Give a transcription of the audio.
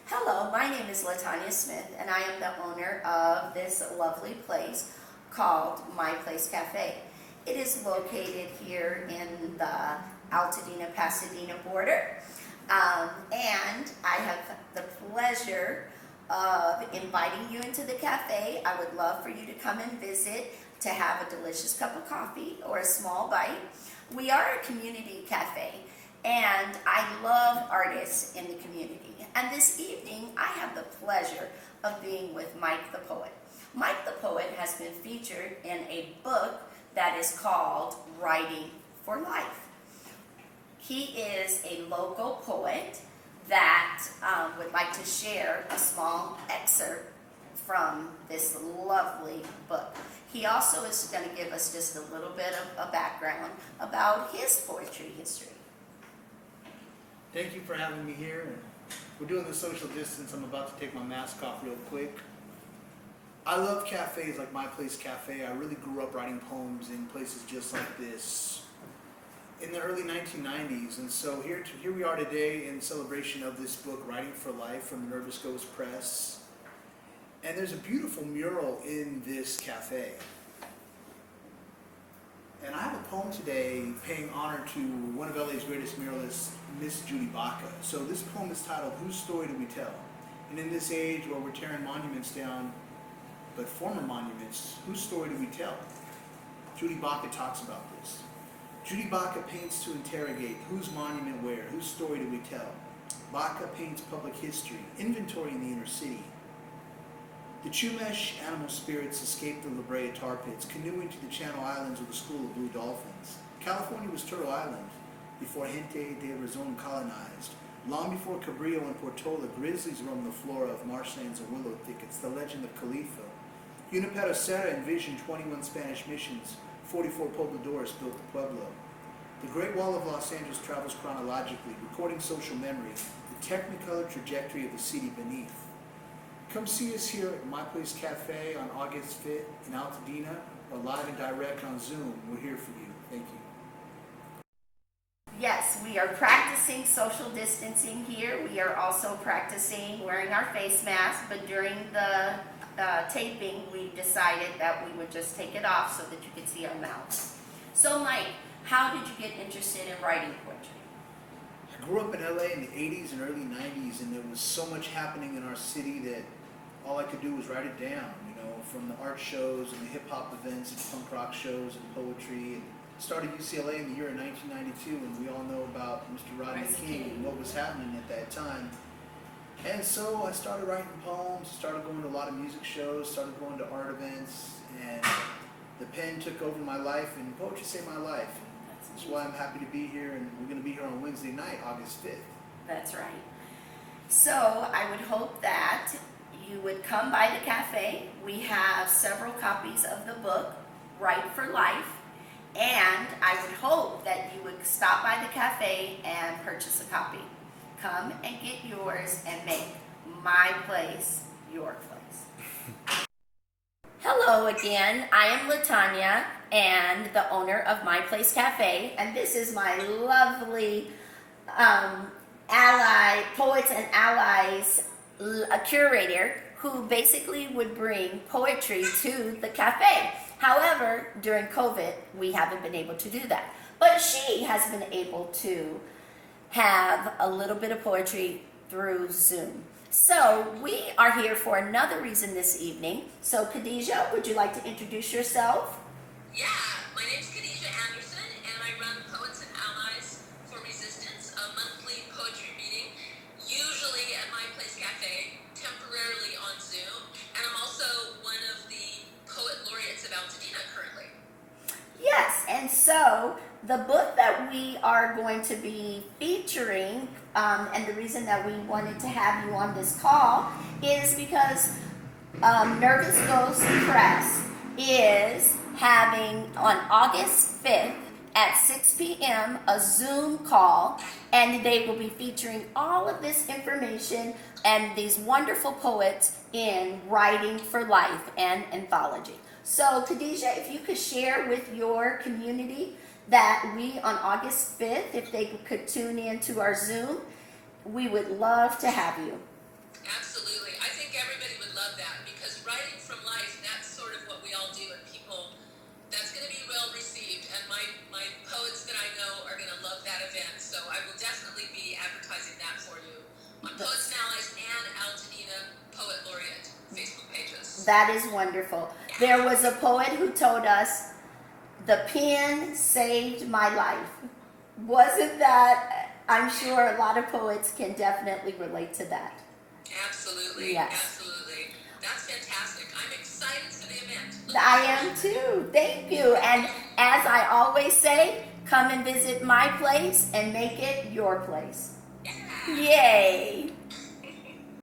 Hello, my name is Latanya Smith, and I am the owner of this lovely place called My Place Cafe. It is located here in the Altadena-Pasadena border, and I have the pleasure of inviting you into the cafe. I would love for you to come and visit to have a delicious cup of coffee or a small bite. We are a community cafe, and I love artists in the community. And this evening, I have the pleasure of being with Mike the Poet. Mike the Poet has been featured in a book that is called Writing for Life. He is a local poet that would like to share a small excerpt from this lovely book. He also is going to give us just a little bit of a background about his poetry history. Thank you for having me here. We're doing the social distance. I'm about to take my mask off real quick. I love cafes like My Place Cafe. I really grew up writing poems in places just like this in the early 1990s. And so here we are today in celebration of this book, Writing for Life, from Nervous Ghost Press. And there's a beautiful mural in this cafe. And I have a poem today paying honor to one of LA's greatest muralists, Miss Judy Baca. So this poem is titled, Whose Story Do We Tell? And in this age where we're tearing monuments down, but former monuments, whose story do we tell? Judy Baca talks about this. Judy Baca paints to interrogate, whose monument where, whose story do we tell? Baca paints public history, inventory in the inner city. The Chumash animal spirits escaped the La Brea tar pits, canoeing to the Channel Islands with a school of blue dolphins. California was Turtle Island before Gente de Arizona colonized. Long before Cabrillo and Portola, grizzlies roamed the flora of marshlands and willow thickets, the legend of Califa. Junipero Serra envisioned 21 Spanish missions, 44 pobladores built the pueblo. The Great Wall of Los Angeles travels chronologically, recording social memory, the technicolor trajectory of the city beneath. Come see us here at My Place Cafe on August 5th in Altadena, or live and direct on Zoom. We're here for you. Thank you. Yes, we are practicing social distancing here. We are also practicing wearing our face masks, but during the taping, we decided that we would just take it off so that you could see our mouths. So Mike, how did you get interested in writing poetry? I grew up in LA in the 80s and early 90s, and there was so much happening in our city that all I could do was write it down, from the art shows and the hip-hop events and punk rock shows and poetry. And started UCLA in the year of 1992, and we all know about Mr. Rodney King and what was happening at that time. And so I started writing poems, started going to a lot of music shows, started going to art events, and the pen took over my life, and poetry saved my life. That's why I'm happy to be here, and we're going to be here on Wednesday night, August 5th. That's right. So I would hope that you would come by the cafe. We have several copies of the book, Write for Life, and I would hope that you would stop by the cafe and purchase a copy. Come and get yours and make My Place your place. Hello again, I am Latanya and the owner of My Place Cafe, and this is my lovely Poets and Allies curator who basically would bring poetry to the cafe. However, during COVID, we haven't been able to do that. But she has been able to have a little bit of poetry through Zoom. So we are here for another reason this evening. So Khadijah, would you like to introduce yourself? Yeah, my name's Khadijah Anderson, and I run Poets and Allies for Resistance, a monthly poetry meeting, usually at My Place Cafe, temporarily on Zoom. And I'm also one of the poet laureates of Altadena currently. Yes, and so the book that we are going to be featuring, and the reason that we wanted to have you on this call is because Nervous Ghost Press is having on August 5th at 6 p.m. a Zoom call, and they will be featuring all of this information and these wonderful poets in Writing for Life and anthology. So Khadijah, if you could share with your community that we on August 5th, if they could tune in to our Zoom, we would love to have you. Absolutely. I think everybody would love that because writing from life, that's sort of what we all do, and people, that's going to be well received. And my poets that I know are going to love that event. So I will definitely be advertising that for you on Poets and Allies and Altadena Poet Laureate Facebook pages. That is wonderful. There was a poet who told us, the pen saved my life. Wasn't that, I'm sure a lot of poets can definitely relate to that. Absolutely. Yes. Absolutely. That's fantastic. I'm excited for the event. I am too. Thank you. And as I always say, come and visit my place and make it your place. Yeah. Yay.